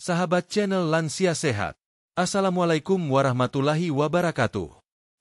sahabat channel Lansia Sehat. Assalamualaikum warahmatullahi wabarakatuh.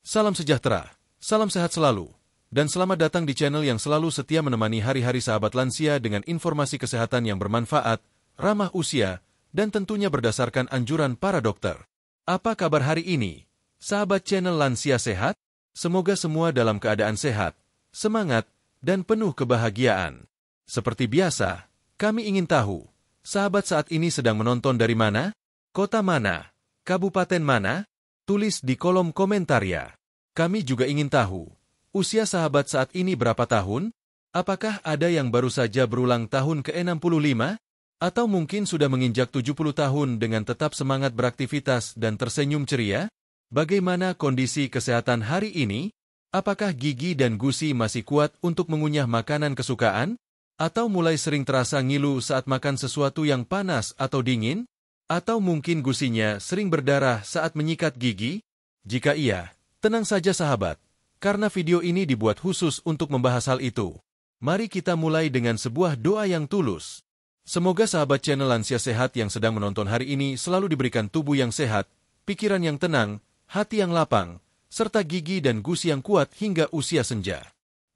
Salam sejahtera, salam sehat selalu, dan selamat datang di channel yang selalu setia menemani hari-hari sahabat lansia dengan informasi kesehatan yang bermanfaat, ramah usia, dan tentunya berdasarkan anjuran para dokter. Apa kabar hari ini, sahabat channel Lansia Sehat? Semoga semua dalam keadaan sehat, semangat, dan penuh kebahagiaan. Seperti biasa, kami ingin tahu, sahabat saat ini sedang menonton dari mana? Kota mana? Kabupaten mana? Tulis di kolom komentar ya. Kami juga ingin tahu, usia sahabat saat ini berapa tahun? Apakah ada yang baru saja berulang tahun ke-65? Atau mungkin sudah menginjak 70 tahun dengan tetap semangat beraktivitas dan tersenyum ceria? Bagaimana kondisi kesehatan hari ini? Apakah gigi dan gusi masih kuat untuk mengunyah makanan kesukaan? Atau mulai sering terasa ngilu saat makan sesuatu yang panas atau dingin? Atau mungkin gusinya sering berdarah saat menyikat gigi? Jika iya, tenang saja sahabat, karena video ini dibuat khusus untuk membahas hal itu. Mari kita mulai dengan sebuah doa yang tulus. Semoga sahabat channel Lansia Sehat yang sedang menonton hari ini selalu diberikan tubuh yang sehat, pikiran yang tenang, hati yang lapang, serta gigi dan gusi yang kuat hingga usia senja.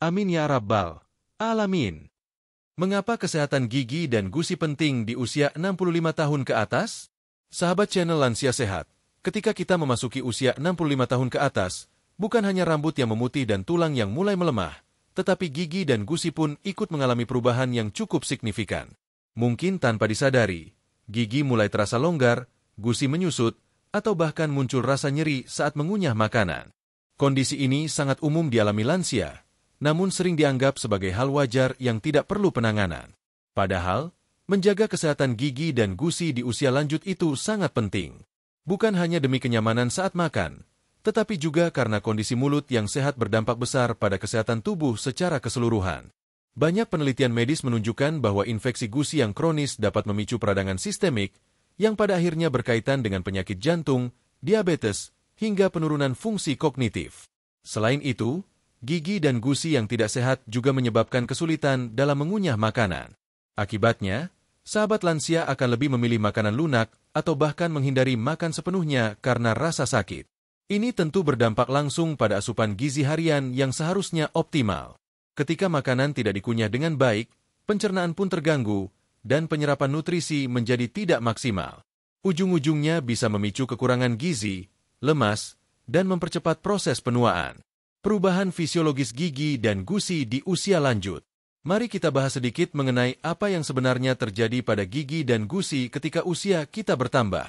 Amin ya rabbal alamin. Mengapa kesehatan gigi dan gusi penting di usia 65 tahun ke atas? Sahabat channel Lansia Sehat, ketika kita memasuki usia 65 tahun ke atas, bukan hanya rambut yang memutih dan tulang yang mulai melemah, tetapi gigi dan gusi pun ikut mengalami perubahan yang cukup signifikan. Mungkin tanpa disadari, gigi mulai terasa longgar, gusi menyusut, atau bahkan muncul rasa nyeri saat mengunyah makanan. Kondisi ini sangat umum dialami lansia, namun sering dianggap sebagai hal wajar yang tidak perlu penanganan. Padahal, menjaga kesehatan gigi dan gusi di usia lanjut itu sangat penting. Bukan hanya demi kenyamanan saat makan, tetapi juga karena kondisi mulut yang sehat berdampak besar pada kesehatan tubuh secara keseluruhan. Banyak penelitian medis menunjukkan bahwa infeksi gusi yang kronis dapat memicu peradangan sistemik, yang pada akhirnya berkaitan dengan penyakit jantung, diabetes, hingga penurunan fungsi kognitif. Selain itu, gigi dan gusi yang tidak sehat juga menyebabkan kesulitan dalam mengunyah makanan. Akibatnya, sahabat lansia akan lebih memilih makanan lunak atau bahkan menghindari makan sepenuhnya karena rasa sakit. Ini tentu berdampak langsung pada asupan gizi harian yang seharusnya optimal. Ketika makanan tidak dikunyah dengan baik, pencernaan pun terganggu, dan penyerapan nutrisi menjadi tidak maksimal. Ujung-ujungnya bisa memicu kekurangan gizi, lemas, dan mempercepat proses penuaan. Perubahan fisiologis gigi dan gusi di usia lanjut. Mari kita bahas sedikit mengenai apa yang sebenarnya terjadi pada gigi dan gusi ketika usia kita bertambah.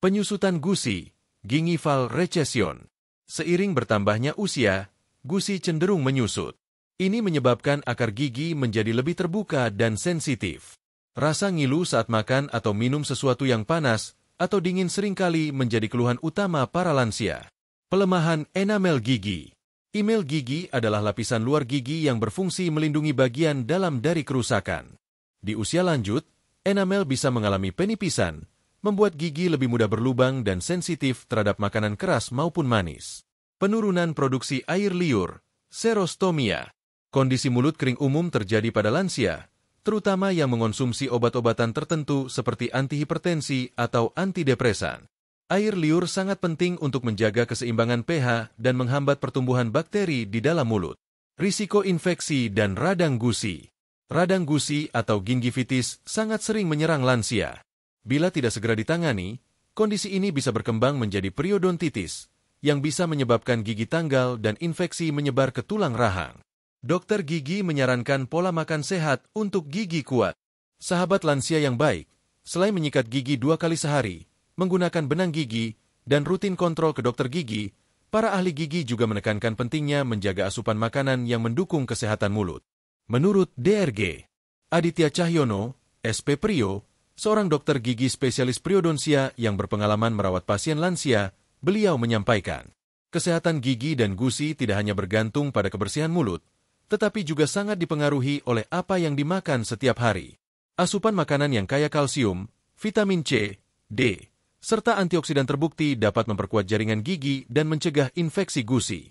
Penyusutan gusi, gingival recession. Seiring bertambahnya usia, gusi cenderung menyusut. Ini menyebabkan akar gigi menjadi lebih terbuka dan sensitif. Rasa ngilu saat makan atau minum sesuatu yang panas atau dingin seringkali menjadi keluhan utama para lansia. Pelemahan enamel gigi. Enamel gigi adalah lapisan luar gigi yang berfungsi melindungi bagian dalam dari kerusakan. Di usia lanjut, enamel bisa mengalami penipisan, membuat gigi lebih mudah berlubang dan sensitif terhadap makanan keras maupun manis. Penurunan produksi air liur, xerostomia. Kondisi mulut kering umum terjadi pada lansia, terutama yang mengonsumsi obat-obatan tertentu seperti antihipertensi atau antidepresan. Air liur sangat penting untuk menjaga keseimbangan pH dan menghambat pertumbuhan bakteri di dalam mulut. Risiko infeksi dan radang gusi. Radang gusi atau gingivitis sangat sering menyerang lansia. Bila tidak segera ditangani, kondisi ini bisa berkembang menjadi periodontitis, yang bisa menyebabkan gigi tanggal dan infeksi menyebar ke tulang rahang. Dokter gigi menyarankan pola makan sehat untuk gigi kuat. Sahabat lansia yang baik, selain menyikat gigi 2 kali sehari, menggunakan benang gigi, dan rutin kontrol ke dokter gigi, para ahli gigi juga menekankan pentingnya menjaga asupan makanan yang mendukung kesehatan mulut. Menurut DRG Aditya Cahyono, SP Prio, seorang dokter gigi spesialis periodonsia yang berpengalaman merawat pasien lansia, beliau menyampaikan, kesehatan gigi dan gusi tidak hanya bergantung pada kebersihan mulut, tetapi juga sangat dipengaruhi oleh apa yang dimakan setiap hari. Asupan makanan yang kaya kalsium, vitamin C, D, serta antioksidan terbukti dapat memperkuat jaringan gigi dan mencegah infeksi gusi.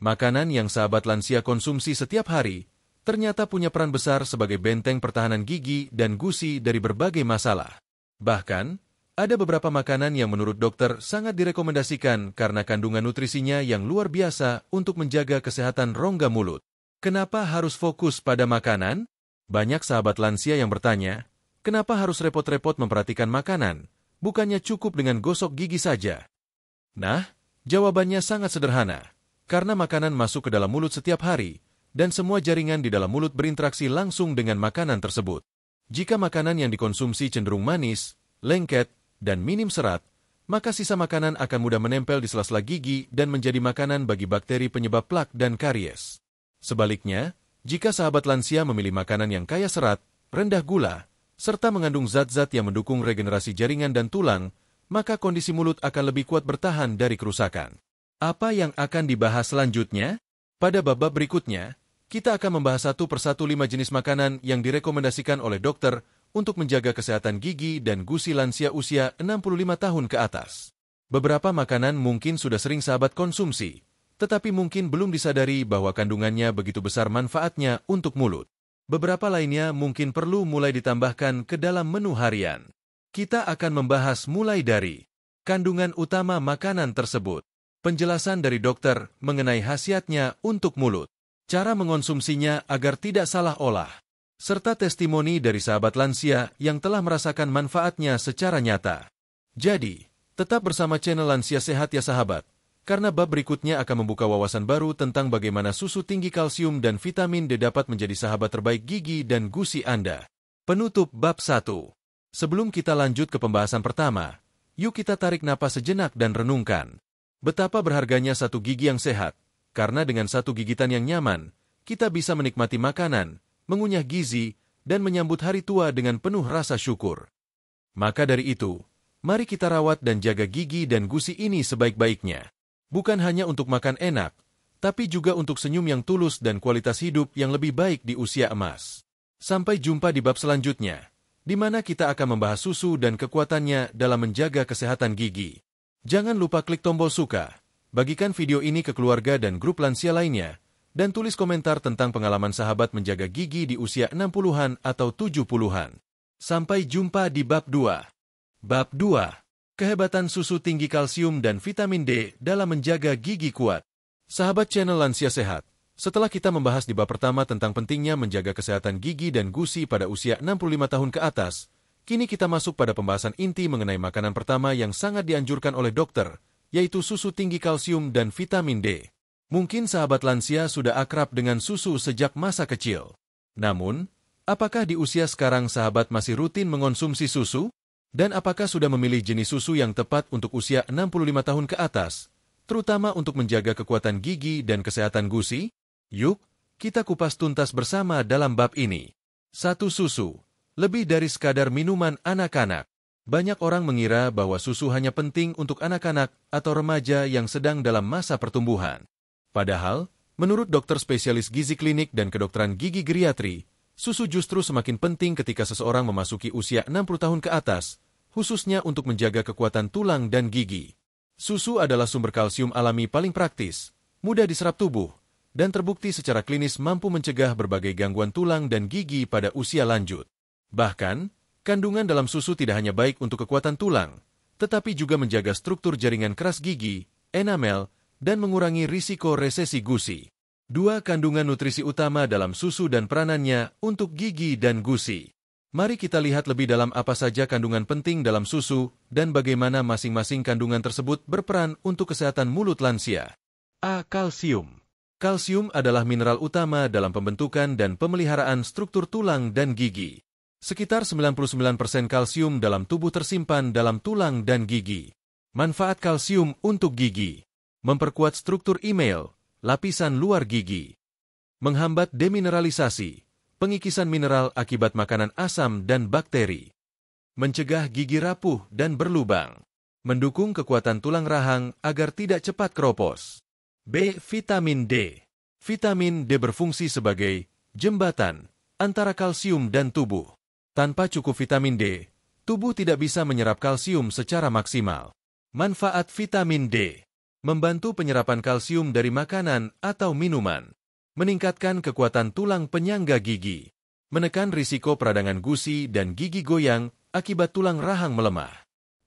Makanan yang sahabat lansia konsumsi setiap hari ternyata punya peran besar sebagai benteng pertahanan gigi dan gusi dari berbagai masalah. Bahkan, Ada beberapa makanan yang menurut dokter sangat direkomendasikan karena kandungan nutrisinya yang luar biasa untuk menjaga kesehatan rongga mulut. Kenapa harus fokus pada makanan? Banyak sahabat lansia yang bertanya, kenapa harus repot-repot memperhatikan makanan? Bukannya cukup dengan gosok gigi saja? Nah, jawabannya sangat sederhana. Karena makanan masuk ke dalam mulut setiap hari, dan semua jaringan di dalam mulut berinteraksi langsung dengan makanan tersebut. Jika makanan yang dikonsumsi cenderung manis, lengket, dan minim serat, maka sisa makanan akan mudah menempel di sela-sela gigi dan menjadi makanan bagi bakteri penyebab plak dan karies. Sebaliknya, jika sahabat lansia memilih makanan yang kaya serat, rendah gula, serta mengandung zat-zat yang mendukung regenerasi jaringan dan tulang, maka kondisi mulut akan lebih kuat bertahan dari kerusakan. Apa yang akan dibahas selanjutnya? Pada bab-bab berikutnya, kita akan membahas satu persatu 5 jenis makanan yang direkomendasikan oleh dokter untuk menjaga kesehatan gigi dan gusi lansia usia 65 tahun ke atas. Beberapa makanan mungkin sudah sering sahabat konsumsi, tetapi mungkin belum disadari bahwa kandungannya begitu besar manfaatnya untuk mulut. Beberapa lainnya mungkin perlu mulai ditambahkan ke dalam menu harian. Kita akan membahas mulai dari kandungan utama makanan tersebut, penjelasan dari dokter mengenai khasiatnya untuk mulut, cara mengonsumsinya agar tidak salah olah, serta testimoni dari sahabat lansia yang telah merasakan manfaatnya secara nyata. Jadi, tetap bersama channel Lansia Sehat ya sahabat, karena bab berikutnya akan membuka wawasan baru tentang bagaimana susu tinggi kalsium dan vitamin D dapat menjadi sahabat terbaik gigi dan gusi Anda. Penutup bab 1. Sebelum kita lanjut ke pembahasan pertama, yuk kita tarik napas sejenak dan renungkan. Betapa berharganya satu gigi yang sehat, karena dengan satu gigitan yang nyaman, kita bisa menikmati makanan, mengunyah gizi, dan menyambut hari tua dengan penuh rasa syukur. Maka dari itu, mari kita rawat dan jaga gigi dan gusi ini sebaik-baiknya. Bukan hanya untuk makan enak, tapi juga untuk senyum yang tulus dan kualitas hidup yang lebih baik di usia emas. Sampai jumpa di bab selanjutnya, di mana kita akan membahas susu dan kekuatannya dalam menjaga kesehatan gigi. Jangan lupa klik tombol suka, bagikan video ini ke keluarga dan grup lansia lainnya, dan tulis komentar tentang pengalaman sahabat menjaga gigi di usia 60-an atau 70-an. Sampai jumpa di bab 2. Bab 2. Kehebatan susu tinggi kalsium dan vitamin D dalam menjaga gigi kuat. Sahabat channel Lansia Sehat, setelah kita membahas di bab pertama tentang pentingnya menjaga kesehatan gigi dan gusi pada usia 65 tahun ke atas, kini kita masuk pada pembahasan inti mengenai makanan pertama yang sangat dianjurkan oleh dokter, yaitu susu tinggi kalsium dan vitamin D. Mungkin sahabat lansia sudah akrab dengan susu sejak masa kecil. Namun, apakah di usia sekarang sahabat masih rutin mengonsumsi susu? Dan apakah sudah memilih jenis susu yang tepat untuk usia 65 tahun ke atas, terutama untuk menjaga kekuatan gigi dan kesehatan gusi? Yuk, kita kupas tuntas bersama dalam bab ini. 1. Susu. Lebih dari sekadar minuman anak-anak. Banyak orang mengira bahwa susu hanya penting untuk anak-anak atau remaja yang sedang dalam masa pertumbuhan. Padahal, menurut dokter spesialis gizi klinik dan kedokteran gigi geriatri, susu justru semakin penting ketika seseorang memasuki usia 60 tahun ke atas, khususnya untuk menjaga kekuatan tulang dan gigi. Susu adalah sumber kalsium alami paling praktis, mudah diserap tubuh, dan terbukti secara klinis mampu mencegah berbagai gangguan tulang dan gigi pada usia lanjut. Bahkan, kandungan dalam susu tidak hanya baik untuk kekuatan tulang, tetapi juga menjaga struktur jaringan keras gigi, enamel, dan mengurangi risiko resesi gusi. 2. Kandungan nutrisi utama dalam susu dan peranannya untuk gigi dan gusi. Mari kita lihat lebih dalam apa saja kandungan penting dalam susu dan bagaimana masing-masing kandungan tersebut berperan untuk kesehatan mulut lansia. A. Kalsium. Kalsium adalah mineral utama dalam pembentukan dan pemeliharaan struktur tulang dan gigi. Sekitar 99% kalsium dalam tubuh tersimpan dalam tulang dan gigi. Manfaat kalsium untuk gigi. Memperkuat struktur email, lapisan luar gigi. Menghambat demineralisasi, pengikisan mineral akibat makanan asam dan bakteri. Mencegah gigi rapuh dan berlubang. Mendukung kekuatan tulang rahang agar tidak cepat keropos. B. Vitamin D. Vitamin D berfungsi sebagai jembatan antara kalsium dan tubuh. Tanpa cukup vitamin D, tubuh tidak bisa menyerap kalsium secara maksimal. Manfaat vitamin D. Membantu penyerapan kalsium dari makanan atau minuman. Meningkatkan kekuatan tulang penyangga gigi. Menekan risiko peradangan gusi dan gigi goyang akibat tulang rahang melemah.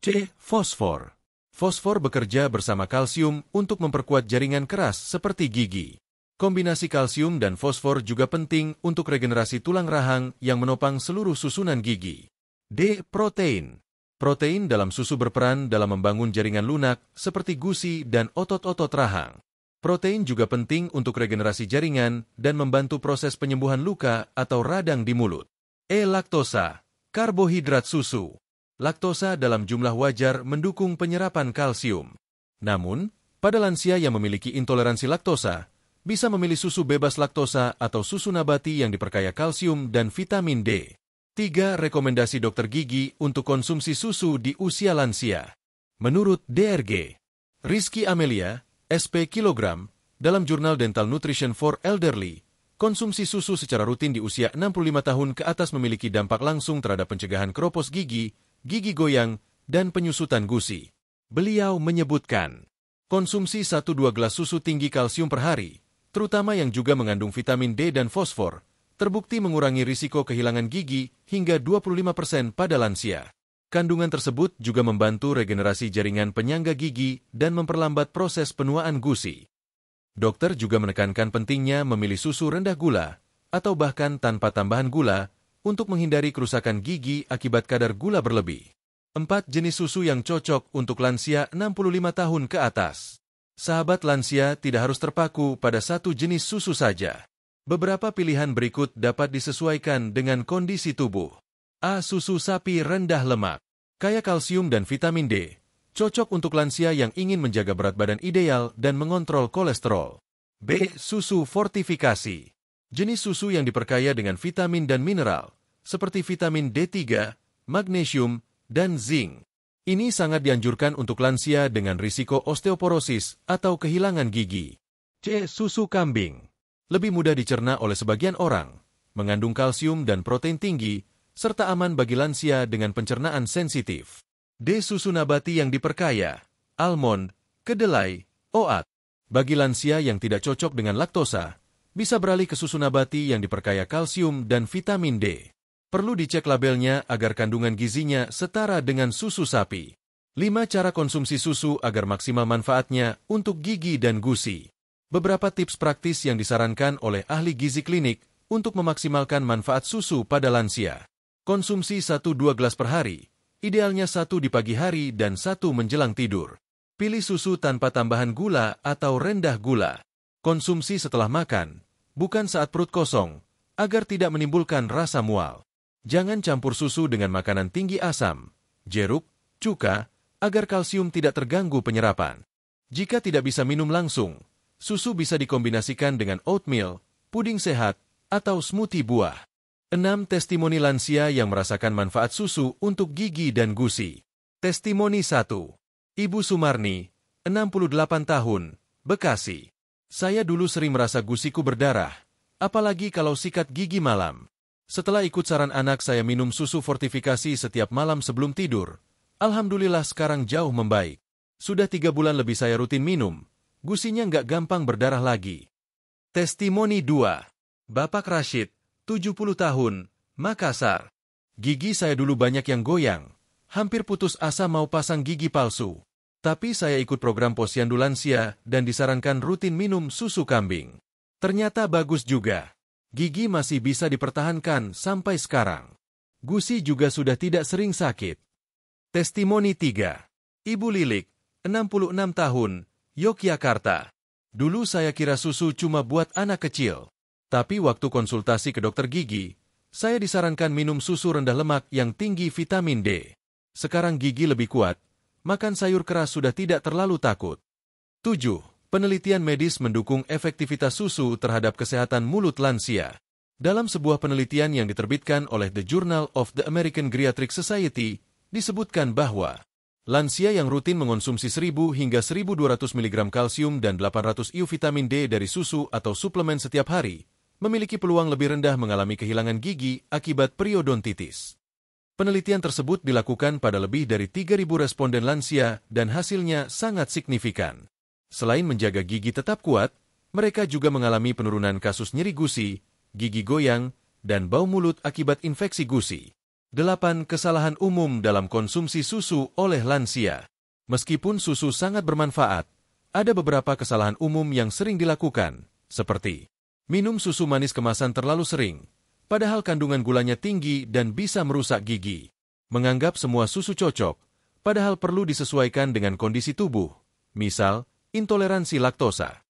C. Fosfor. Fosfor bekerja bersama kalsium untuk memperkuat jaringan keras seperti gigi. Kombinasi kalsium dan fosfor juga penting untuk regenerasi tulang rahang yang menopang seluruh susunan gigi. D. Protein. Protein dalam susu berperan dalam membangun jaringan lunak seperti gusi dan otot-otot rahang. Protein juga penting untuk regenerasi jaringan dan membantu proses penyembuhan luka atau radang di mulut. E. Laktosa. Karbohidrat susu. Laktosa dalam jumlah wajar mendukung penyerapan kalsium. Namun, pada lansia yang memiliki intoleransi laktosa, bisa memilih susu bebas laktosa atau susu nabati yang diperkaya kalsium dan vitamin D. 3. Rekomendasi dokter gigi untuk konsumsi susu di usia lansia. Menurut DRG. Rizky Amelia, SP kilogram, dalam jurnal Dental Nutrition for Elderly, konsumsi susu secara rutin di usia 65 tahun ke atas memiliki dampak langsung terhadap pencegahan keropos gigi, gigi goyang, dan penyusutan gusi. Beliau menyebutkan, konsumsi 1-2 gelas susu tinggi kalsium per hari, terutama yang juga mengandung vitamin D dan fosfor, terbukti mengurangi risiko kehilangan gigi hingga 25% pada lansia. Kandungan tersebut juga membantu regenerasi jaringan penyangga gigi dan memperlambat proses penuaan gusi. Dokter juga menekankan pentingnya memilih susu rendah gula atau bahkan tanpa tambahan gula untuk menghindari kerusakan gigi akibat kadar gula berlebih. 4 jenis susu yang cocok untuk lansia 65 tahun ke atas. Sahabat lansia tidak harus terpaku pada satu jenis susu saja. Beberapa pilihan berikut dapat disesuaikan dengan kondisi tubuh. A. Susu sapi rendah lemak. Kaya kalsium dan vitamin D. Cocok untuk lansia yang ingin menjaga berat badan ideal dan mengontrol kolesterol. B. Susu fortifikasi. Jenis susu yang diperkaya dengan vitamin dan mineral, seperti vitamin D3, magnesium, dan zinc. Ini sangat dianjurkan untuk lansia dengan risiko osteoporosis atau kehilangan gigi. C. Susu kambing. Lebih mudah dicerna oleh sebagian orang, mengandung kalsium dan protein tinggi, serta aman bagi lansia dengan pencernaan sensitif. D. Susu nabati yang diperkaya, almond, kedelai, oat. Bagi lansia yang tidak cocok dengan laktosa, bisa beralih ke susu nabati yang diperkaya kalsium dan vitamin D. Perlu dicek labelnya agar kandungan gizinya setara dengan susu sapi. 5 cara konsumsi susu agar maksimal manfaatnya untuk gigi dan gusi. Beberapa tips praktis yang disarankan oleh ahli gizi klinik untuk memaksimalkan manfaat susu pada lansia. Konsumsi 1-2 gelas per hari, idealnya 1 di pagi hari dan 1 menjelang tidur. Pilih susu tanpa tambahan gula atau rendah gula. Konsumsi setelah makan, bukan saat perut kosong, agar tidak menimbulkan rasa mual. Jangan campur susu dengan makanan tinggi asam, jeruk, cuka, agar kalsium tidak terganggu penyerapan. Jika tidak bisa minum langsung, susu bisa dikombinasikan dengan oatmeal, puding sehat, atau smoothie buah. 6 testimoni lansia yang merasakan manfaat susu untuk gigi dan gusi. Testimoni 1. Ibu Sumarni, 68 tahun, Bekasi. Saya dulu sering merasa gusiku berdarah, apalagi kalau sikat gigi malam. Setelah ikut saran anak saya minum susu fortifikasi setiap malam sebelum tidur. Alhamdulillah sekarang jauh membaik. Sudah 3 bulan lebih saya rutin minum, gusinya nggak gampang berdarah lagi. Testimoni 2. Bapak Rashid, 70 tahun, Makassar. Gigi saya dulu banyak yang goyang, hampir putus asa mau pasang gigi palsu. Tapi saya ikut program posyandu lansia dan disarankan rutin minum susu kambing. Ternyata bagus juga. Gigi masih bisa dipertahankan sampai sekarang. Gusi juga sudah tidak sering sakit. Testimoni 3. Ibu Lilik, 66 tahun, Yogyakarta. Dulu saya kira susu cuma buat anak kecil. Tapi waktu konsultasi ke dokter gigi, saya disarankan minum susu rendah lemak yang tinggi vitamin D. Sekarang gigi lebih kuat, makan sayur keras sudah tidak terlalu takut. 7. Penelitian medis mendukung efektivitas susu terhadap kesehatan mulut lansia. Dalam sebuah penelitian yang diterbitkan oleh The Journal of the American Geriatric Society, disebutkan bahwa lansia yang rutin mengonsumsi 1000 hingga 1200 mg kalsium dan 800 IU vitamin D dari susu atau suplemen setiap hari, memiliki peluang lebih rendah mengalami kehilangan gigi akibat periodontitis. Penelitian tersebut dilakukan pada lebih dari 3.000 responden lansia dan hasilnya sangat signifikan. Selain menjaga gigi tetap kuat, mereka juga mengalami penurunan kasus nyeri gusi, gigi goyang, dan bau mulut akibat infeksi gusi. 8 kesalahan umum dalam konsumsi susu oleh lansia. Meskipun susu sangat bermanfaat, ada beberapa kesalahan umum yang sering dilakukan, seperti minum susu manis kemasan terlalu sering, padahal kandungan gulanya tinggi dan bisa merusak gigi. Menganggap semua susu cocok, padahal perlu disesuaikan dengan kondisi tubuh, misal intoleransi laktosa.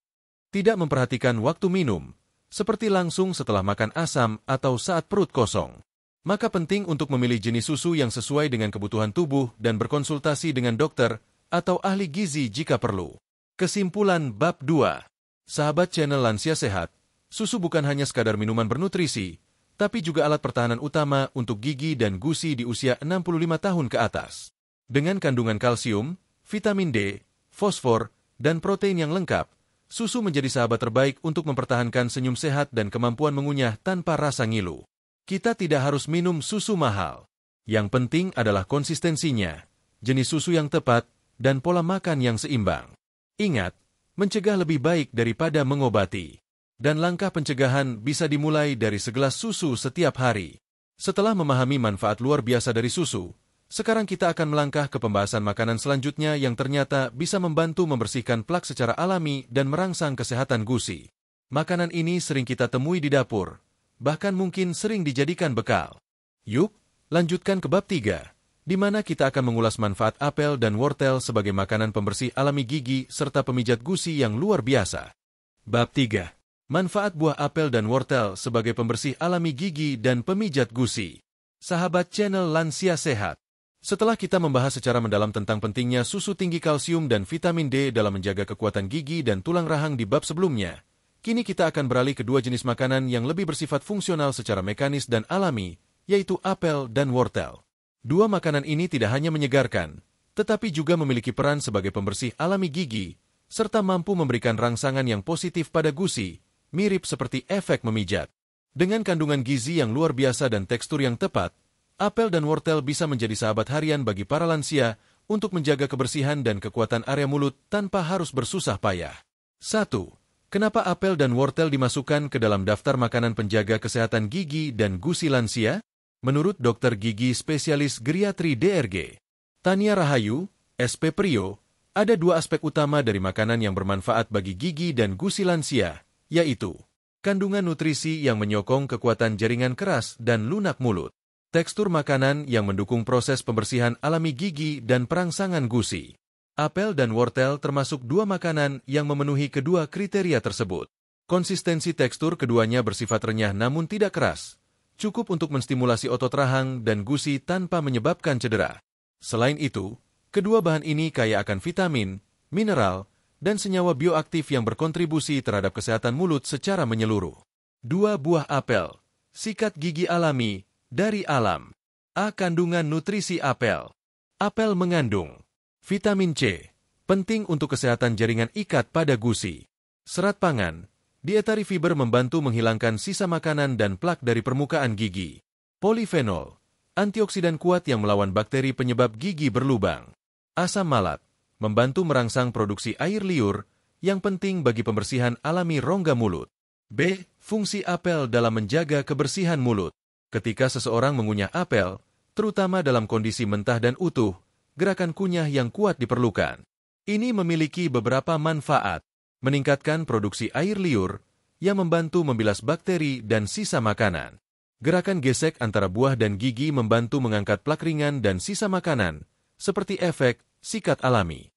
Tidak memperhatikan waktu minum, seperti langsung setelah makan asam atau saat perut kosong. Maka penting untuk memilih jenis susu yang sesuai dengan kebutuhan tubuh dan berkonsultasi dengan dokter atau ahli gizi jika perlu. Kesimpulan bab 2. Sahabat channel Lansia Sehat, susu bukan hanya sekadar minuman bernutrisi, tapi juga alat pertahanan utama untuk gigi dan gusi di usia 65 tahun ke atas. Dengan kandungan kalsium, vitamin D, fosfor, dan protein yang lengkap, susu menjadi sahabat terbaik untuk mempertahankan senyum sehat dan kemampuan mengunyah tanpa rasa ngilu. Kita tidak harus minum susu mahal. Yang penting adalah konsistensinya, jenis susu yang tepat, dan pola makan yang seimbang. Ingat, mencegah lebih baik daripada mengobati. Dan langkah pencegahan bisa dimulai dari segelas susu setiap hari. Setelah memahami manfaat luar biasa dari susu, sekarang kita akan melangkah ke pembahasan makanan selanjutnya yang ternyata bisa membantu membersihkan plak secara alami dan merangsang kesehatan gusi. Makanan ini sering kita temui di dapur, bahkan mungkin sering dijadikan bekal. Yuk, lanjutkan ke bab 3, di mana kita akan mengulas manfaat apel dan wortel sebagai makanan pembersih alami gigi serta pemijat gusi yang luar biasa. Bab 3. Manfaat buah apel dan wortel sebagai pembersih alami gigi dan pemijat gusi. Sahabat channel Lansia Sehat, setelah kita membahas secara mendalam tentang pentingnya susu tinggi kalsium dan vitamin D dalam menjaga kekuatan gigi dan tulang rahang di bab sebelumnya, kini kita akan beralih ke dua jenis makanan yang lebih bersifat fungsional secara mekanis dan alami, yaitu apel dan wortel. Dua makanan ini tidak hanya menyegarkan, tetapi juga memiliki peran sebagai pembersih alami gigi, serta mampu memberikan rangsangan yang positif pada gusi, mirip seperti efek memijat. Dengan kandungan gizi yang luar biasa dan tekstur yang tepat, apel dan wortel bisa menjadi sahabat harian bagi para lansia untuk menjaga kebersihan dan kekuatan area mulut tanpa harus bersusah payah. 1. Kenapa apel dan wortel dimasukkan ke dalam daftar makanan penjaga kesehatan gigi dan gusi lansia? Menurut dokter gigi spesialis geriatri DRG, Tania Rahayu, SP Prio, ada dua aspek utama dari makanan yang bermanfaat bagi gigi dan gusi lansia, yaitu kandungan nutrisi yang menyokong kekuatan jaringan keras dan lunak mulut, tekstur makanan yang mendukung proses pembersihan alami gigi dan perangsangan gusi. Apel dan wortel termasuk dua makanan yang memenuhi kedua kriteria tersebut. Konsistensi tekstur keduanya bersifat renyah namun tidak keras, cukup untuk menstimulasi otot rahang dan gusi tanpa menyebabkan cedera. Selain itu, kedua bahan ini kaya akan vitamin, mineral, dan senyawa bioaktif yang berkontribusi terhadap kesehatan mulut secara menyeluruh. 2 buah apel, sikat gigi alami, dari alam. A. Kandungan nutrisi apel. Apel mengandung vitamin C, penting untuk kesehatan jaringan ikat pada gusi. Serat pangan, dietary fiber membantu menghilangkan sisa makanan dan plak dari permukaan gigi. Polifenol, antioksidan kuat yang melawan bakteri penyebab gigi berlubang. Asam malat, membantu merangsang produksi air liur yang penting bagi pembersihan alami rongga mulut. B. Fungsi apel dalam menjaga kebersihan mulut. Ketika seseorang mengunyah apel, terutama dalam kondisi mentah dan utuh, gerakan kunyah yang kuat diperlukan. Ini memiliki beberapa manfaat, meningkatkan produksi air liur yang membantu membilas bakteri dan sisa makanan. Gerakan gesek antara buah dan gigi membantu mengangkat plak ringan dan sisa makanan, seperti efek sikat alami.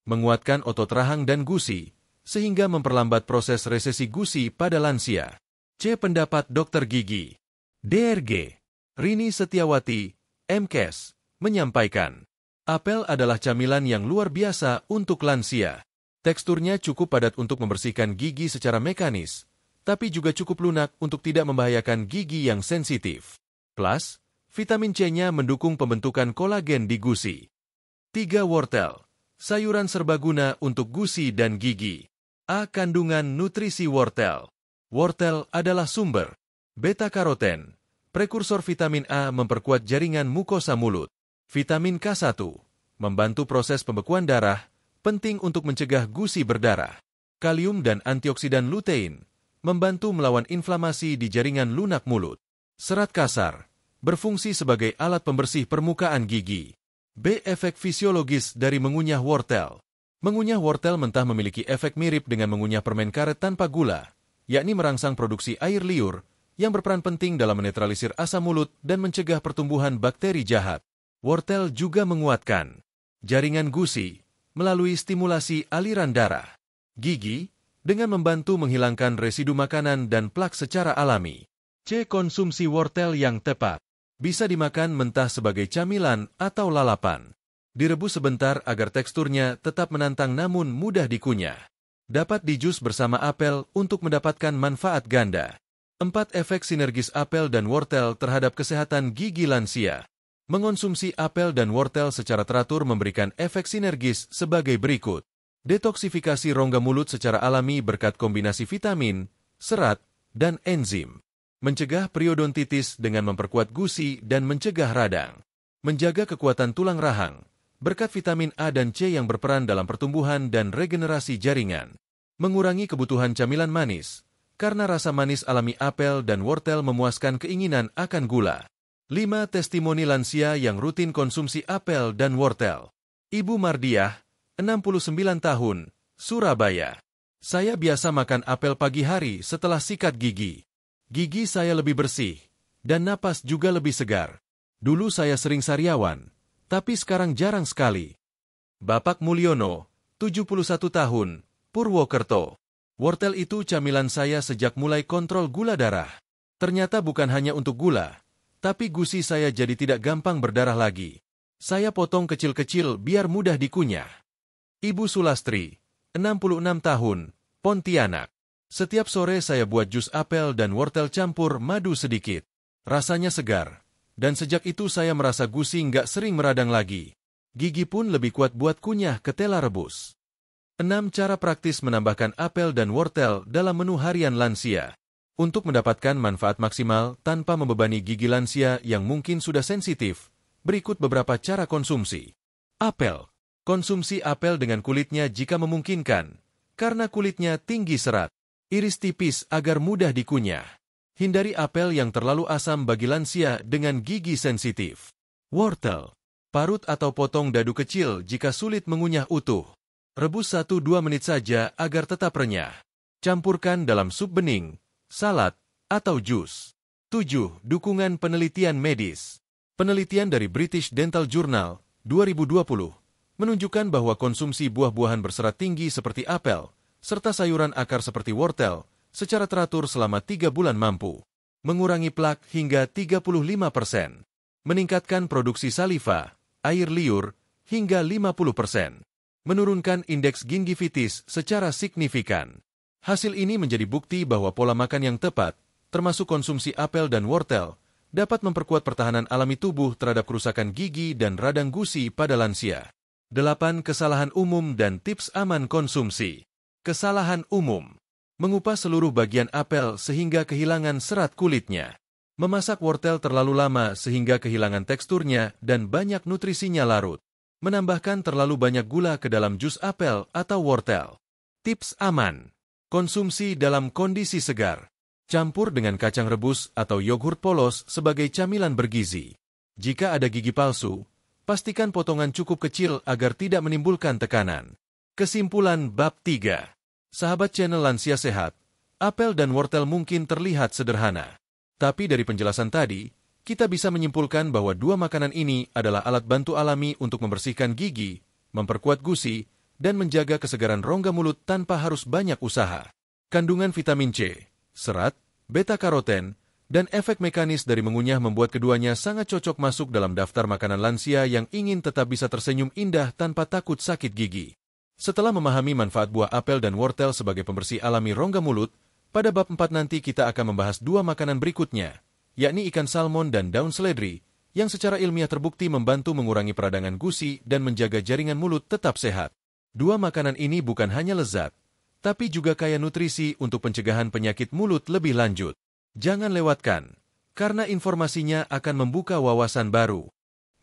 Menguatkan otot rahang dan gusi, sehingga memperlambat proses resesi gusi pada lansia. C. Pendapat dokter gigi DRG, Rini Setiawati, MKes, menyampaikan, apel adalah camilan yang luar biasa untuk lansia. Teksturnya cukup padat untuk membersihkan gigi secara mekanis, tapi juga cukup lunak untuk tidak membahayakan gigi yang sensitif. Plus, vitamin C-nya mendukung pembentukan kolagen di gusi. 3. Wortel, sayuran serbaguna untuk gusi dan gigi. A. Kandungan nutrisi wortel. Wortel adalah sumber beta-karoten, prekursor vitamin A memperkuat jaringan mukosa mulut. Vitamin K1, membantu proses pembekuan darah, penting untuk mencegah gusi berdarah. Kalium dan antioksidan lutein, membantu melawan inflamasi di jaringan lunak mulut. Serat kasar, Berfungsi sebagai alat pembersih permukaan gigi. B. Efek fisiologis dari mengunyah wortel. Mengunyah wortel mentah memiliki efek mirip dengan mengunyah permen karet tanpa gula, yakni merangsang produksi air liur, yang berperan penting dalam menetralisir asam mulut dan mencegah pertumbuhan bakteri jahat. Wortel juga menguatkan jaringan gusi melalui stimulasi aliran darah gigi dengan membantu menghilangkan residu makanan dan plak secara alami. C. Konsumsi wortel yang tepat. Bisa dimakan mentah sebagai camilan atau lalapan. Direbus sebentar agar teksturnya tetap menantang namun mudah dikunyah. Dapat dijus bersama apel untuk mendapatkan manfaat ganda. 4. Efek sinergis apel dan wortel terhadap kesehatan gigi lansia. Mengonsumsi apel dan wortel secara teratur memberikan efek sinergis sebagai berikut. Detoksifikasi rongga mulut secara alami berkat kombinasi vitamin, serat, dan enzim. Mencegah periodontitis dengan memperkuat gusi dan mencegah radang. Menjaga kekuatan tulang rahang, berkat vitamin A dan C yang berperan dalam pertumbuhan dan regenerasi jaringan. Mengurangi kebutuhan camilan manis, karena rasa manis alami apel dan wortel memuaskan keinginan akan gula. 5. Testimoni lansia yang rutin konsumsi apel dan wortel. Ibu Mardiah, 69 tahun, Surabaya. Saya biasa makan apel pagi hari setelah sikat gigi. Gigi saya lebih bersih, dan napas juga lebih segar. Dulu saya sering sariawan, tapi sekarang jarang sekali. Bapak Mulyono, 71 tahun, Purwokerto. Wortel itu camilan saya sejak mulai kontrol gula darah. Ternyata bukan hanya untuk gula, tapi gusi saya jadi tidak gampang berdarah lagi. Saya potong kecil-kecil biar mudah dikunyah. Ibu Sulastri, 66 tahun, Pontianak. Setiap sore saya buat jus apel dan wortel campur madu sedikit. Rasanya segar, dan sejak itu saya merasa gusi nggak sering meradang lagi. Gigi pun lebih kuat buat kunyah ketela rebus. 6. Cara praktis menambahkan apel dan wortel dalam menu harian lansia. Untuk mendapatkan manfaat maksimal tanpa membebani gigi lansia yang mungkin sudah sensitif, berikut beberapa cara konsumsi. Apel. Konsumsi apel dengan kulitnya jika memungkinkan, karena kulitnya tinggi serat. Iris tipis agar mudah dikunyah. Hindari apel yang terlalu asam bagi lansia dengan gigi sensitif. Wortel. Parut atau potong dadu kecil jika sulit mengunyah utuh. Rebus 1-2 menit saja agar tetap renyah. Campurkan dalam sup bening, salad, atau jus. 7. Dukungan penelitian medis. Penelitian dari British Dental Journal, 2020, menunjukkan bahwa konsumsi buah-buahan berserat tinggi seperti apel, serta sayuran akar seperti wortel, secara teratur selama 3 bulan mampu mengurangi plak hingga 35%, meningkatkan produksi saliva, air liur, hingga 50%, menurunkan indeks gingivitis secara signifikan. Hasil ini menjadi bukti bahwa pola makan yang tepat, termasuk konsumsi apel dan wortel, dapat memperkuat pertahanan alami tubuh terhadap kerusakan gigi dan radang gusi pada lansia. 8. Kesalahan umum dan tips aman konsumsi. Kesalahan umum. Mengupas seluruh bagian apel sehingga kehilangan serat kulitnya. Memasak wortel terlalu lama sehingga kehilangan teksturnya dan banyak nutrisinya larut. Menambahkan terlalu banyak gula ke dalam jus apel atau wortel. Tips aman. Konsumsi dalam kondisi segar. Campur dengan kacang rebus atau yogurt polos sebagai camilan bergizi. Jika ada gigi palsu, pastikan potongan cukup kecil agar tidak menimbulkan tekanan. Kesimpulan bab 3. Sahabat channel Lansia Sehat, apel dan wortel mungkin terlihat sederhana. Tapi dari penjelasan tadi, kita bisa menyimpulkan bahwa dua makanan ini adalah alat bantu alami untuk membersihkan gigi, memperkuat gusi, dan menjaga kesegaran rongga mulut tanpa harus banyak usaha. Kandungan vitamin C, serat, beta-karoten, dan efek mekanis dari mengunyah membuat keduanya sangat cocok masuk dalam daftar makanan lansia yang ingin tetap bisa tersenyum indah tanpa takut sakit gigi. Setelah memahami manfaat buah apel dan wortel sebagai pembersih alami rongga mulut, pada bab 4 nanti kita akan membahas dua makanan berikutnya, yakni ikan salmon dan daun seledri, yang secara ilmiah terbukti membantu mengurangi peradangan gusi dan menjaga jaringan mulut tetap sehat. Dua makanan ini bukan hanya lezat, tapi juga kaya nutrisi untuk pencegahan penyakit mulut lebih lanjut. Jangan lewatkan, karena informasinya akan membuka wawasan baru.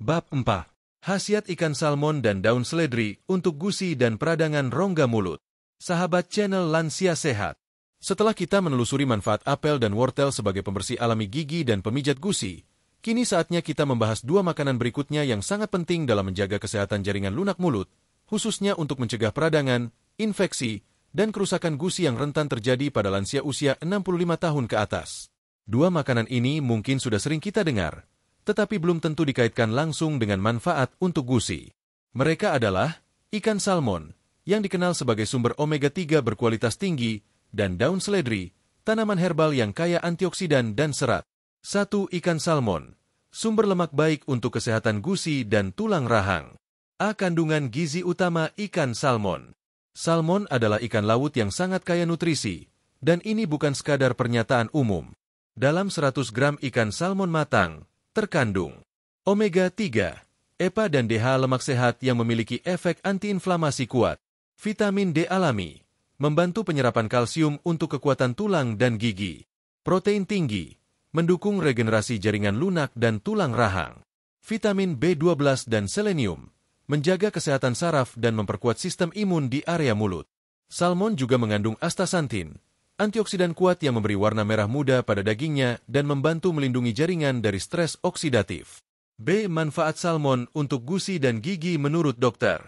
Bab 4. Khasiat ikan salmon dan daun seledri untuk gusi dan peradangan rongga mulut. Sahabat channel Lansia Sehat, setelah kita menelusuri manfaat apel dan wortel sebagai pembersih alami gigi dan pemijat gusi, Kini saatnya kita membahas dua makanan berikutnya yang sangat penting dalam menjaga kesehatan jaringan lunak mulut, khususnya untuk mencegah peradangan, infeksi, dan kerusakan gusi yang rentan terjadi pada lansia usia 65 tahun ke atas. Dua makanan ini mungkin sudah sering kita dengar, tetapi belum tentu dikaitkan langsung dengan manfaat untuk gusi. Mereka adalah ikan salmon, yang dikenal sebagai sumber omega-3 berkualitas tinggi, dan daun seledri, tanaman herbal yang kaya antioksidan dan serat. 1. Ikan salmon, sumber lemak baik untuk kesehatan gusi dan tulang rahang. A. Kandungan gizi utama ikan salmon. Salmon adalah ikan laut yang sangat kaya nutrisi, dan ini bukan sekadar pernyataan umum. Dalam 100 gram ikan salmon matang, terkandung omega-3, EPA dan DHA lemak sehat yang memiliki efek antiinflamasi kuat, vitamin D alami, membantu penyerapan kalsium untuk kekuatan tulang dan gigi, protein tinggi, mendukung regenerasi jaringan lunak dan tulang rahang, vitamin B12 dan selenium, menjaga kesehatan saraf dan memperkuat sistem imun di area mulut. Salmon juga mengandung astaxanthin, antioksidan kuat yang memberi warna merah muda pada dagingnya dan membantu melindungi jaringan dari stres oksidatif. B. Manfaat salmon untuk gusi dan gigi menurut dokter.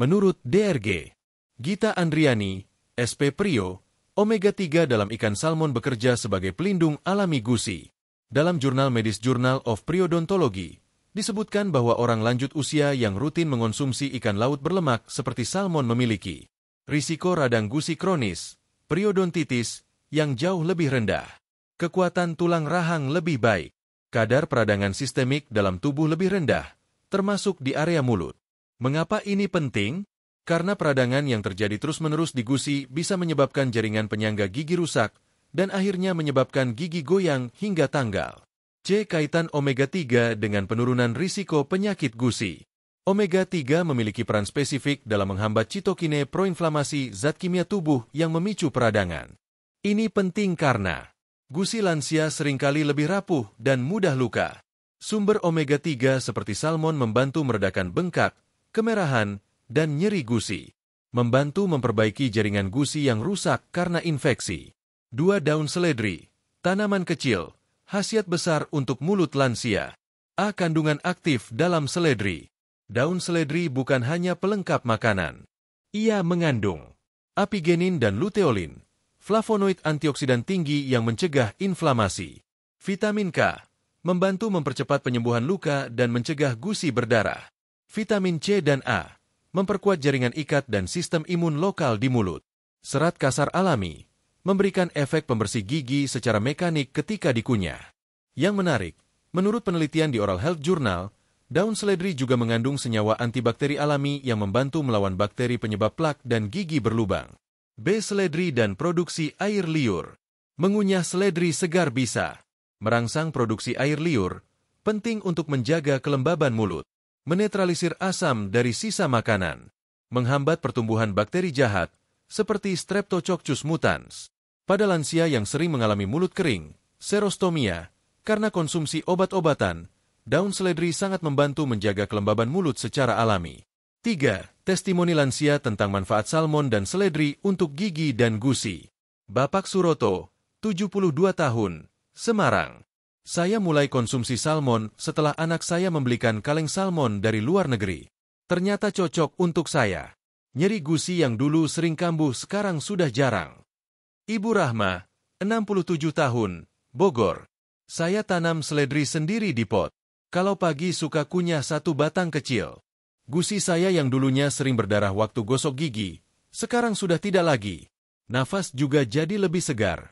Menurut DRG Gita Andriani, SP Prio, omega-3 dalam ikan salmon bekerja sebagai pelindung alami gusi. Dalam jurnal medis Journal of Periodontology, disebutkan bahwa orang lanjut usia yang rutin mengonsumsi ikan laut berlemak seperti salmon memiliki risiko radang gusi kronis, periodontitis, yang jauh lebih rendah, kekuatan tulang rahang lebih baik, kadar peradangan sistemik dalam tubuh lebih rendah, termasuk di area mulut. Mengapa ini penting? Karena peradangan yang terjadi terus-menerus di gusi bisa menyebabkan jaringan penyangga gigi rusak dan akhirnya menyebabkan gigi goyang hingga tanggal. C. Kaitan omega-3 dengan penurunan risiko penyakit gusi. Omega-3 memiliki peran spesifik dalam menghambat sitokine proinflamasi zat kimia tubuh yang memicu peradangan. Ini penting karena gusi lansia seringkali lebih rapuh dan mudah luka. Sumber omega-3 seperti salmon membantu meredakan bengkak, kemerahan, dan nyeri gusi, membantu memperbaiki jaringan gusi yang rusak karena infeksi. 2. Daun seledri, tanaman kecil, khasiat besar untuk mulut lansia. A. Kandungan aktif dalam seledri. Daun seledri bukan hanya pelengkap makanan. Ia mengandung apigenin dan luteolin, flavonoid antioksidan tinggi yang mencegah inflamasi. Vitamin K, membantu mempercepat penyembuhan luka dan mencegah gusi berdarah. Vitamin C dan A, memperkuat jaringan ikat dan sistem imun lokal di mulut. Serat kasar alami, memberikan efek pembersih gigi secara mekanik ketika dikunyah. Yang menarik, menurut penelitian di Oral Health Journal, daun seledri juga mengandung senyawa antibakteri alami yang membantu melawan bakteri penyebab plak dan gigi berlubang. B. Seledri dan produksi air liur. Mengunyah seledri segar bisa merangsang produksi air liur, penting untuk menjaga kelembaban mulut, menetralisir asam dari sisa makanan, menghambat pertumbuhan bakteri jahat, seperti Streptococcus mutans. Pada lansia yang sering mengalami mulut kering, serostomia, karena konsumsi obat-obatan, daun seledri sangat membantu menjaga kelembaban mulut secara alami. 3. Testimoni lansia tentang manfaat salmon dan seledri untuk gigi dan gusi. Bapak Suroto, 72 tahun, Semarang. Saya mulai konsumsi salmon setelah anak saya membelikan kaleng salmon dari luar negeri. Ternyata cocok untuk saya. Nyeri gusi yang dulu sering kambuh sekarang sudah jarang. Ibu Rahma, 67 tahun, Bogor. Saya tanam seledri sendiri di pot. Kalau pagi suka kunyah satu batang kecil. Gusi saya yang dulunya sering berdarah waktu gosok gigi, sekarang sudah tidak lagi. Nafas juga jadi lebih segar.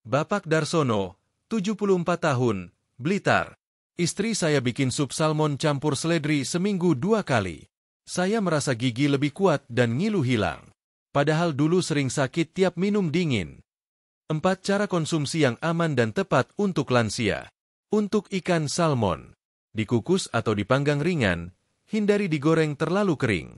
Bapak Darsono, 74 tahun, Blitar. Istri saya bikin sup salmon campur seledri seminggu 2 kali. Saya merasa gigi lebih kuat dan ngilu hilang. Padahal dulu sering sakit tiap minum dingin. 4. Cara konsumsi yang aman dan tepat untuk lansia. Untuk ikan salmon, dikukus atau dipanggang ringan, hindari digoreng terlalu kering.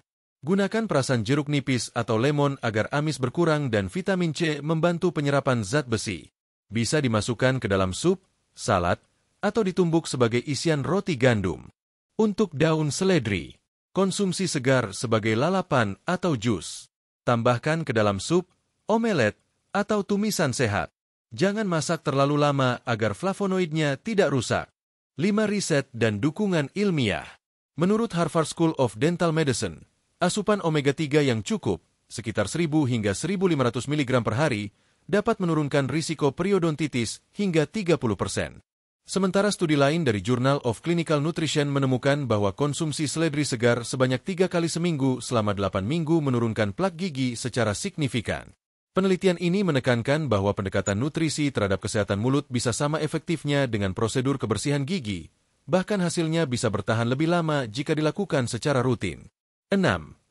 Gunakan perasan jeruk nipis atau lemon agar amis berkurang dan vitamin C membantu penyerapan zat besi. Bisa dimasukkan ke dalam sup, salad, atau ditumbuk sebagai isian roti gandum. Untuk daun seledri, konsumsi segar sebagai lalapan atau jus. Tambahkan ke dalam sup, omelet, atau tumisan sehat. Jangan masak terlalu lama agar flavonoidnya tidak rusak. 5 riset dan dukungan ilmiah. Menurut Harvard School of Dental Medicine, asupan omega-3 yang cukup, sekitar 1000 hingga 1500 mg per hari, dapat menurunkan risiko periodontitis hingga 30%. Sementara studi lain dari Journal of Clinical Nutrition menemukan bahwa konsumsi seledri segar sebanyak 3 kali seminggu selama 8 minggu menurunkan plak gigi secara signifikan. Penelitian ini menekankan bahwa pendekatan nutrisi terhadap kesehatan mulut bisa sama efektifnya dengan prosedur kebersihan gigi, bahkan hasilnya bisa bertahan lebih lama jika dilakukan secara rutin. 6.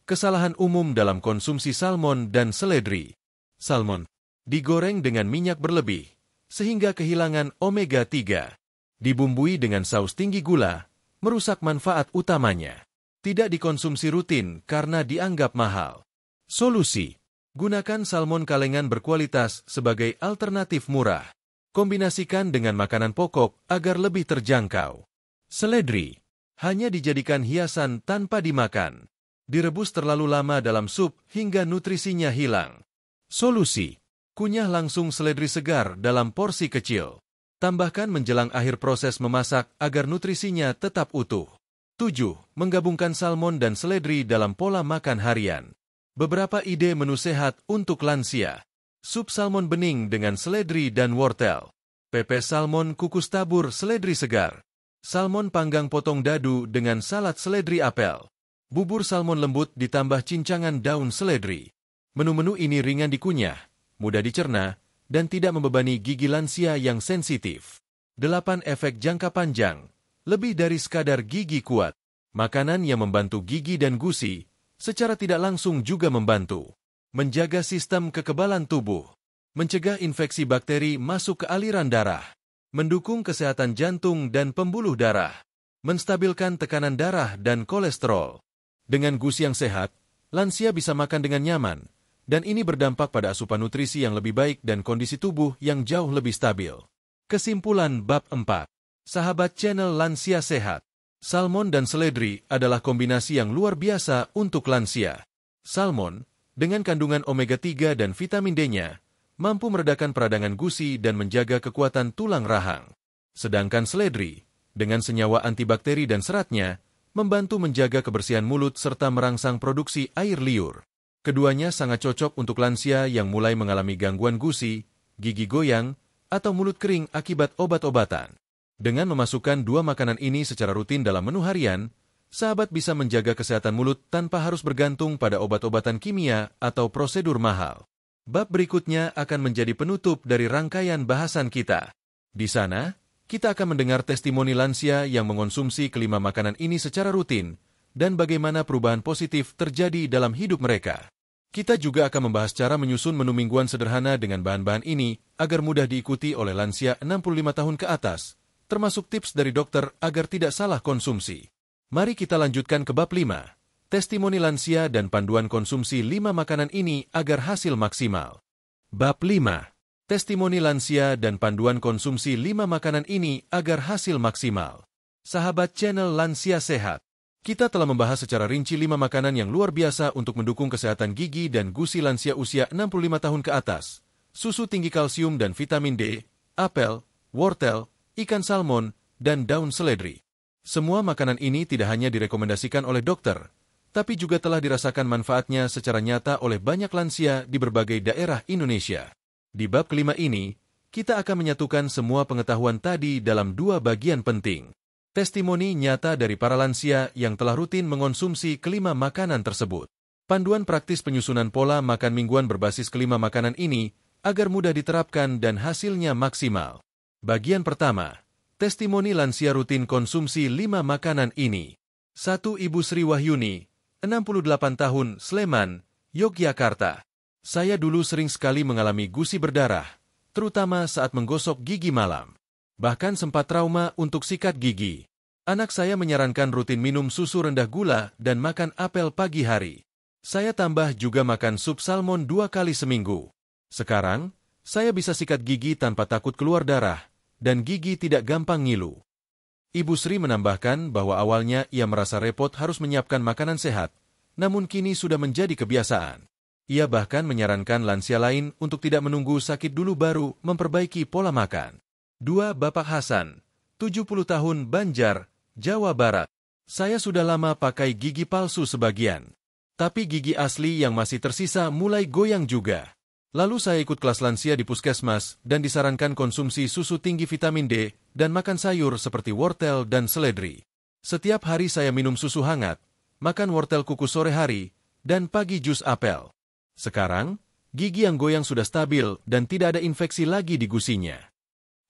Kesalahan umum dalam konsumsi salmon dan seledri. Salmon digoreng dengan minyak berlebih, sehingga kehilangan omega-3. Dibumbui dengan saus tinggi gula, merusak manfaat utamanya. Tidak dikonsumsi rutin karena dianggap mahal. Solusi: gunakan salmon kalengan berkualitas sebagai alternatif murah. Kombinasikan dengan makanan pokok agar lebih terjangkau. Seledri hanya dijadikan hiasan tanpa dimakan. Direbus terlalu lama dalam sup hingga nutrisinya hilang. Solusi: kunyah langsung seledri segar dalam porsi kecil. Tambahkan menjelang akhir proses memasak agar nutrisinya tetap utuh. 7. Menggabungkan salmon dan seledri dalam pola makan harian. Beberapa ide menu sehat untuk lansia. Sup salmon bening dengan seledri dan wortel. Pepes salmon kukus tabur seledri segar. Salmon panggang potong dadu dengan salad seledri apel. Bubur salmon lembut ditambah cincangan daun seledri. Menu-menu ini ringan dikunyah, mudah dicerna, dan tidak membebani gigi lansia yang sensitif. 8. Efek jangka panjang. Lebih dari sekadar gigi kuat. Makanan yang membantu gigi dan gusi, secara tidak langsung juga membantu. Menjaga sistem kekebalan tubuh. Mencegah infeksi bakteri masuk ke aliran darah. Mendukung kesehatan jantung dan pembuluh darah. Menstabilkan tekanan darah dan kolesterol. Dengan gusi yang sehat, lansia bisa makan dengan nyaman, dan ini berdampak pada asupan nutrisi yang lebih baik dan kondisi tubuh yang jauh lebih stabil. Kesimpulan bab 4. Sahabat channel Lansia Sehat. Salmon dan seledri adalah kombinasi yang luar biasa untuk lansia. Salmon, dengan kandungan omega-3 dan vitamin D-nya, mampu meredakan peradangan gusi dan menjaga kekuatan tulang rahang. Sedangkan seledri, dengan senyawa antibakteri dan seratnya, membantu menjaga kebersihan mulut serta merangsang produksi air liur. Keduanya sangat cocok untuk lansia yang mulai mengalami gangguan gusi, gigi goyang, atau mulut kering akibat obat-obatan. Dengan memasukkan dua makanan ini secara rutin dalam menu harian, sahabat bisa menjaga kesehatan mulut tanpa harus bergantung pada obat-obatan kimia atau prosedur mahal. Bab berikutnya akan menjadi penutup dari rangkaian bahasan kita. Di sana, kita akan mendengar testimoni lansia yang mengonsumsi kelima makanan ini secara rutin, dan bagaimana perubahan positif terjadi dalam hidup mereka. Kita juga akan membahas cara menyusun menu mingguan sederhana dengan bahan-bahan ini agar mudah diikuti oleh lansia 65 tahun ke atas, termasuk tips dari dokter agar tidak salah konsumsi. Mari kita lanjutkan ke bab 5, testimoni lansia dan panduan konsumsi 5 makanan ini agar hasil maksimal. Bab 5, testimoni lansia dan panduan konsumsi 5 makanan ini agar hasil maksimal. Sahabat channel Lansia Sehat, kita telah membahas secara rinci 5 makanan yang luar biasa untuk mendukung kesehatan gigi dan gusi lansia usia 65 tahun ke atas. Susu tinggi kalsium dan vitamin D, apel, wortel, ikan salmon, dan daun seledri. Semua makanan ini tidak hanya direkomendasikan oleh dokter, tapi juga telah dirasakan manfaatnya secara nyata oleh banyak lansia di berbagai daerah Indonesia. Di bab kelima ini, kita akan menyatukan semua pengetahuan tadi dalam 2 bagian penting. Testimoni nyata dari para lansia yang telah rutin mengonsumsi kelima makanan tersebut. Panduan praktis penyusunan pola makan mingguan berbasis kelima makanan ini agar mudah diterapkan dan hasilnya maksimal. Bagian pertama, testimoni lansia rutin konsumsi 5 makanan ini. 1. Ibu Sri Wahyuni, 68 tahun, Sleman, Yogyakarta. Saya dulu sering sekali mengalami gusi berdarah, terutama saat menggosok gigi malam. Bahkan sempat trauma untuk sikat gigi. Anak saya menyarankan rutin minum susu rendah gula dan makan apel pagi hari. Saya tambah juga makan sup salmon 2 kali seminggu. Sekarang, saya bisa sikat gigi tanpa takut keluar darah, dan gigi tidak gampang ngilu. Ibu Sri menambahkan bahwa awalnya ia merasa repot harus menyiapkan makanan sehat, namun kini sudah menjadi kebiasaan. Ia bahkan menyarankan lansia lain untuk tidak menunggu sakit dulu baru memperbaiki pola makan. 2. Bapak Hasan, 70 tahun, Banjar, Jawa Barat. Saya sudah lama pakai gigi palsu sebagian. Tapi gigi asli yang masih tersisa mulai goyang juga. Lalu saya ikut kelas lansia di puskesmas dan disarankan konsumsi susu tinggi vitamin D dan makan sayur seperti wortel dan seledri. Setiap hari saya minum susu hangat, makan wortel kukus sore hari, dan pagi jus apel. Sekarang, gigi yang goyang sudah stabil dan tidak ada infeksi lagi di gusinya.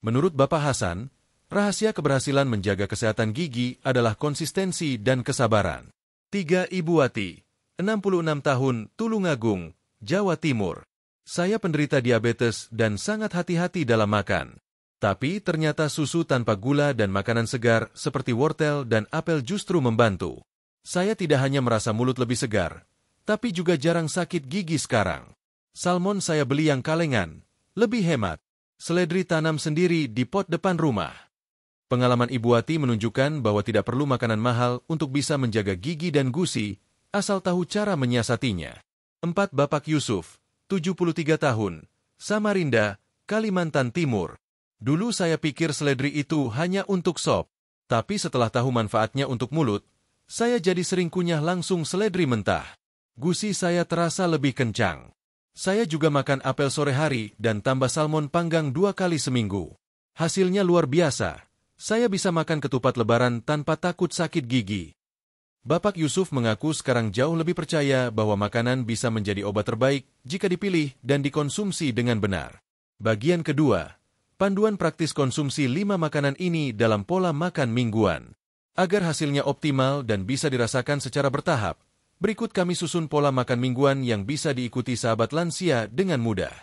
Menurut Bapak Hasan, rahasia keberhasilan menjaga kesehatan gigi adalah konsistensi dan kesabaran. 3. Ibu Wati, 66 tahun, Tulungagung, Jawa Timur. Saya penderita diabetes dan sangat hati-hati dalam makan. Tapi ternyata susu tanpa gula dan makanan segar seperti wortel dan apel justru membantu. Saya tidak hanya merasa mulut lebih segar, tapi juga jarang sakit gigi sekarang. Salmon saya beli yang kalengan, lebih hemat. Seledri tanam sendiri di pot depan rumah. Pengalaman Ibu Wati menunjukkan bahwa tidak perlu makanan mahal untuk bisa menjaga gigi dan gusi, asal tahu cara menyiasatinya. 4. Bapak Yusuf, 73 tahun, Samarinda, Kalimantan Timur. Dulu saya pikir seledri itu hanya untuk sop, tapi setelah tahu manfaatnya untuk mulut, saya jadi sering kunyah langsung seledri mentah. Gusi saya terasa lebih kencang. Saya juga makan apel sore hari dan tambah salmon panggang 2 kali seminggu. Hasilnya luar biasa. Saya bisa makan ketupat lebaran tanpa takut sakit gigi. Bapak Yusuf mengaku sekarang jauh lebih percaya bahwa makanan bisa menjadi obat terbaik jika dipilih dan dikonsumsi dengan benar. Bagian kedua, panduan praktis konsumsi 5 makanan ini dalam pola makan mingguan. Agar hasilnya optimal dan bisa dirasakan secara bertahap, berikut kami susun pola makan mingguan yang bisa diikuti sahabat lansia dengan mudah.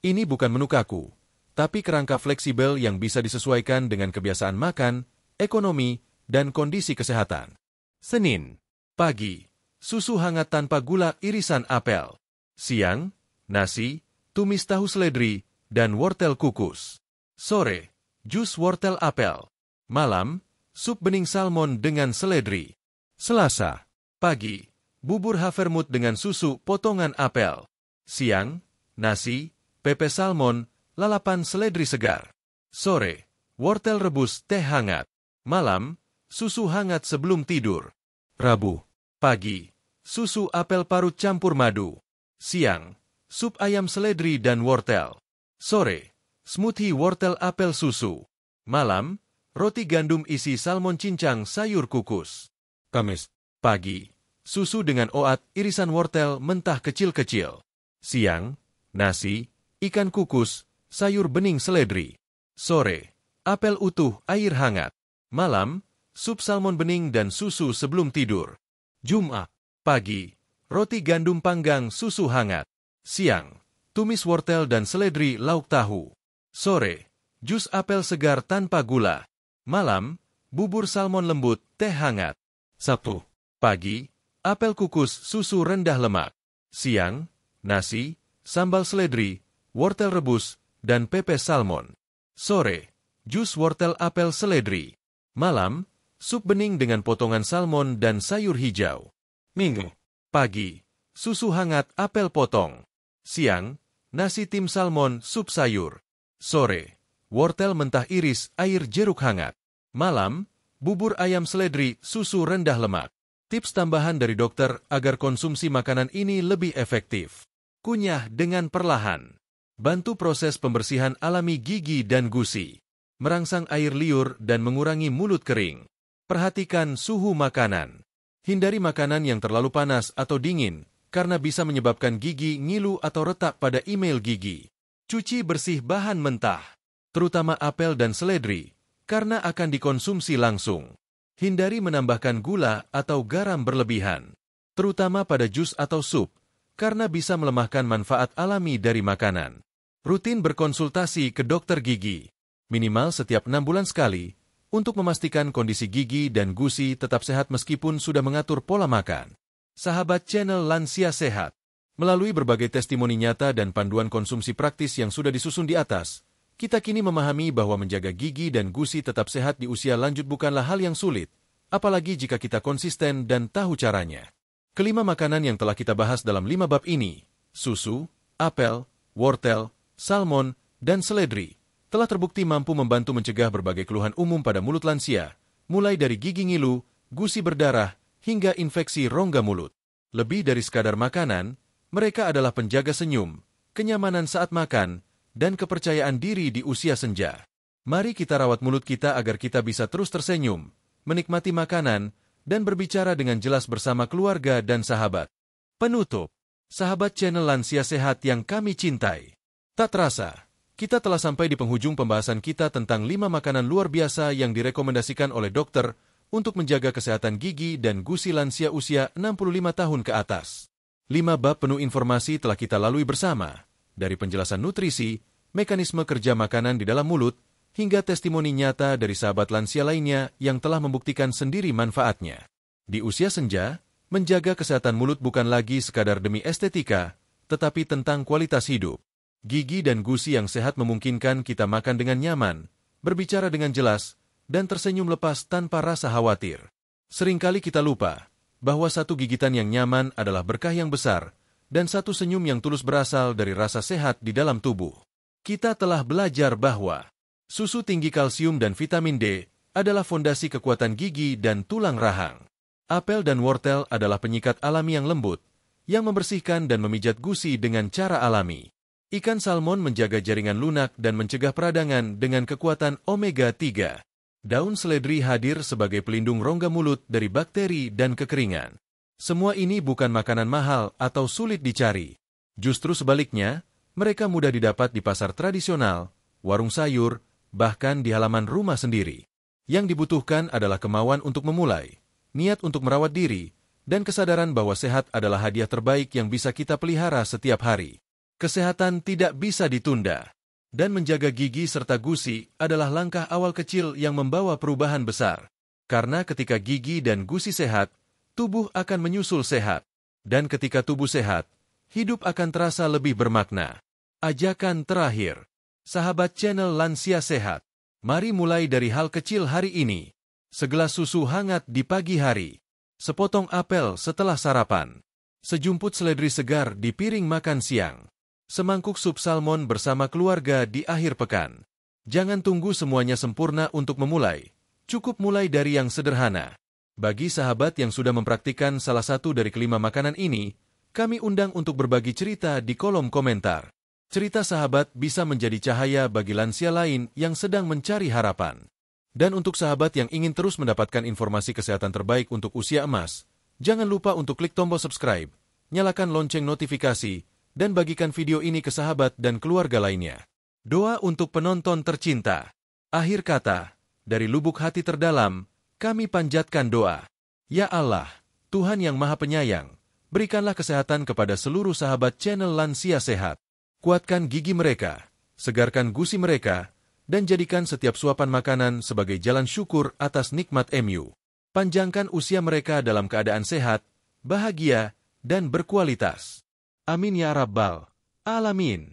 Ini bukan menu kaku, tapi kerangka fleksibel yang bisa disesuaikan dengan kebiasaan makan, ekonomi, dan kondisi kesehatan. Senin, pagi, susu hangat tanpa gula irisan apel. Siang, nasi, tumis tahu seledri, dan wortel kukus. Sore, jus wortel apel. Malam, sup bening salmon dengan seledri. Selasa, pagi, bubur havermut dengan susu potongan apel. Siang, nasi, pepes salmon, lalapan seledri segar. Sore, wortel rebus teh hangat. Malam, susu hangat sebelum tidur. Rabu, pagi, susu apel parut campur madu. Siang, sup ayam seledri dan wortel. Sore, smoothie wortel apel susu. Malam, roti gandum isi salmon cincang sayur kukus. Kamis, pagi, susu dengan oat irisan wortel mentah kecil-kecil. Siang, nasi, ikan kukus, sayur bening seledri. Sore, apel utuh air hangat. Malam, sup salmon bening dan susu sebelum tidur. Jumat, pagi, roti gandum panggang susu hangat. Siang, tumis wortel dan seledri lauk tahu. Sore, jus apel segar tanpa gula. Malam, bubur salmon lembut teh hangat. Sabtu, pagi, apel kukus susu rendah lemak. Siang, nasi, sambal seledri, wortel rebus, dan pepes salmon. Sore, jus wortel apel seledri. Malam, sup bening dengan potongan salmon dan sayur hijau. Minggu, pagi, susu hangat apel potong. Siang, nasi tim salmon sup sayur. Sore, wortel mentah iris air jeruk hangat. Malam, bubur ayam seledri susu rendah lemak. Tips tambahan dari dokter agar konsumsi makanan ini lebih efektif. Kunyah dengan perlahan. Bantu proses pembersihan alami gigi dan gusi. Merangsang air liur dan mengurangi mulut kering. Perhatikan suhu makanan. Hindari makanan yang terlalu panas atau dingin, karena bisa menyebabkan gigi ngilu atau retak pada email gigi. Cuci bersih bahan mentah, terutama apel dan seledri, karena akan dikonsumsi langsung. Hindari menambahkan gula atau garam berlebihan, terutama pada jus atau sup, karena bisa melemahkan manfaat alami dari makanan. Rutin berkonsultasi ke dokter gigi, minimal setiap 6 bulan sekali, untuk memastikan kondisi gigi dan gusi tetap sehat meskipun sudah mengatur pola makan. Sahabat channel Lansia Sehat, melalui berbagai testimoni nyata dan panduan konsumsi praktis yang sudah disusun di atas, kita kini memahami bahwa menjaga gigi dan gusi tetap sehat di usia lanjut bukanlah hal yang sulit, apalagi jika kita konsisten dan tahu caranya. Kelima makanan yang telah kita bahas dalam 5 bab ini, susu, apel, wortel, salmon, dan seledri, telah terbukti mampu membantu mencegah berbagai keluhan umum pada mulut lansia, mulai dari gigi ngilu, gusi berdarah, hingga infeksi rongga mulut. Lebih dari sekadar makanan, mereka adalah penjaga senyum, kenyamanan saat makan, dan kepercayaan diri di usia senja. Mari kita rawat mulut kita agar kita bisa terus tersenyum, menikmati makanan, dan berbicara dengan jelas bersama keluarga dan sahabat. Penutup, sahabat channel Lansia Sehat yang kami cintai. Tak terasa, kita telah sampai di penghujung pembahasan kita tentang 5 makanan luar biasa yang direkomendasikan oleh dokter untuk menjaga kesehatan gigi dan gusi lansia usia 65 tahun ke atas. 5 bab penuh informasi telah kita lalui bersama, dari penjelasan nutrisi, mekanisme kerja makanan di dalam mulut, hingga testimoni nyata dari sahabat lansia lainnya yang telah membuktikan sendiri manfaatnya. Di usia senja, menjaga kesehatan mulut bukan lagi sekadar demi estetika, tetapi tentang kualitas hidup. Gigi dan gusi yang sehat memungkinkan kita makan dengan nyaman, berbicara dengan jelas, dan tersenyum lepas tanpa rasa khawatir. Seringkali kita lupa bahwa satu gigitan yang nyaman adalah berkah yang besar, dan satu senyum yang tulus berasal dari rasa sehat di dalam tubuh. Kita telah belajar bahwa susu tinggi kalsium dan vitamin D adalah fondasi kekuatan gigi dan tulang rahang. Apel dan wortel adalah penyikat alami yang lembut, yang membersihkan dan memijat gusi dengan cara alami. Ikan salmon menjaga jaringan lunak dan mencegah peradangan dengan kekuatan omega-3. Daun seledri hadir sebagai pelindung rongga mulut dari bakteri dan kekeringan. Semua ini bukan makanan mahal atau sulit dicari. Justru sebaliknya, mereka mudah didapat di pasar tradisional, warung sayur, bahkan di halaman rumah sendiri. Yang dibutuhkan adalah kemauan untuk memulai, niat untuk merawat diri, dan kesadaran bahwa sehat adalah hadiah terbaik yang bisa kita pelihara setiap hari. Kesehatan tidak bisa ditunda, dan menjaga gigi serta gusi adalah langkah awal kecil yang membawa perubahan besar. Karena ketika gigi dan gusi sehat, tubuh akan menyusul sehat. Dan ketika tubuh sehat, hidup akan terasa lebih bermakna. Ajakan terakhir, sahabat channel Lansia Sehat, mari mulai dari hal kecil hari ini. Segelas susu hangat di pagi hari, sepotong apel setelah sarapan, sejumput seledri segar di piring makan siang, semangkuk sup salmon bersama keluarga di akhir pekan. Jangan tunggu semuanya sempurna untuk memulai. Cukup mulai dari yang sederhana. Bagi sahabat yang sudah mempraktikkan salah satu dari kelima makanan ini, kami undang untuk berbagi cerita di kolom komentar. Cerita sahabat bisa menjadi cahaya bagi lansia lain yang sedang mencari harapan. Dan untuk sahabat yang ingin terus mendapatkan informasi kesehatan terbaik untuk usia emas, jangan lupa untuk klik tombol subscribe, nyalakan lonceng notifikasi, dan bagikan video ini ke sahabat dan keluarga lainnya. Doa untuk penonton tercinta. Akhir kata, dari lubuk hati terdalam, kami panjatkan doa. Ya Allah, Tuhan yang Maha Penyayang, berikanlah kesehatan kepada seluruh sahabat channel Lansia Sehat. Kuatkan gigi mereka, segarkan gusi mereka, dan jadikan setiap suapan makanan sebagai jalan syukur atas nikmat MU. Panjangkan usia mereka dalam keadaan sehat, bahagia, dan berkualitas. Amin ya Rabbal Alamin.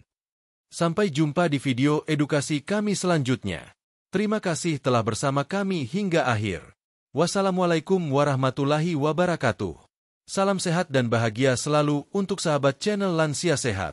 Sampai jumpa di video edukasi kami selanjutnya. Terima kasih telah bersama kami hingga akhir. Wassalamualaikum warahmatullahi wabarakatuh. Salam sehat dan bahagia selalu untuk sahabat channel Lansia Sehat.